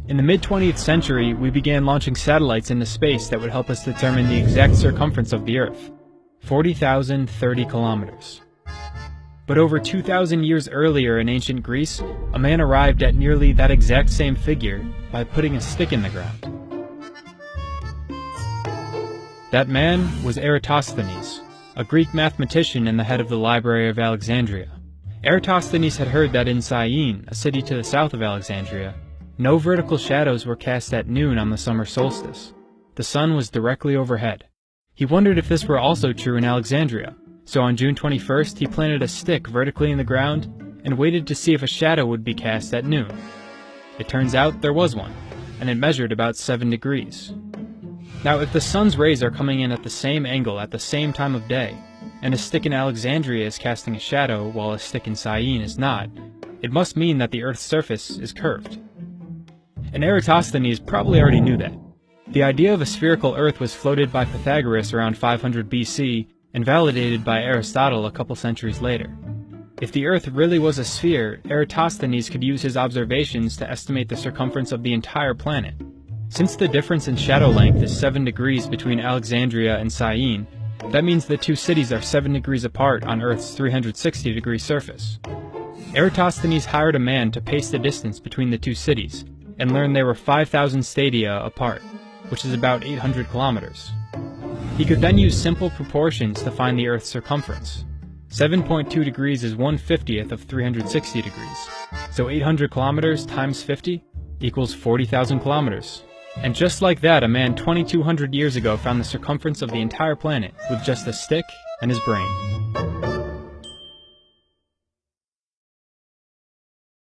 In the mid-20th century, we began launching satellites into space that would help us determine the exact circumference of the Earth, 40,030 kilometers. But over 2,000 years earlier in ancient Greece, a man arrived at nearly that exact same figure by putting a stick in the ground. That man was Eratosthenes, a Greek mathematician and the head of the Library of Alexandria. Eratosthenes had heard that in Syene, a city to the south of Alexandria, no vertical shadows were cast at noon on the summer solstice. The sun was directly overhead. He wondered if this were also true in Alexandria, so on June 21st he planted a stick vertically in the ground and waited to see if a shadow would be cast at noon. It turns out there was one, and it measured about 7 degrees. Now, if the sun's rays are coming in at the same angle at the same time of day, and a stick in Alexandria is casting a shadow while a stick in Syene is not, it must mean that the Earth's surface is curved. And Eratosthenes probably already knew that. The idea of a spherical Earth was floated by Pythagoras around 500 BC and validated by Aristotle a couple centuries later. If the Earth really was a sphere, Eratosthenes could use his observations to estimate the circumference of the entire planet. Since the difference in shadow length is 7 degrees between Alexandria and Syene, that means the two cities are 7 degrees apart on Earth's 360-degree surface. Eratosthenes hired a man to pace the distance between the two cities, and learned they were 5,000 stadia apart, which is about 800 kilometers. He could then use simple proportions to find the Earth's circumference. 7.2 degrees is 1/50th of 360 degrees, so 800 kilometers times 50 equals 40,000 kilometers. And just like that, a man 2,200 years ago found the circumference of the entire planet with just a stick and his brain.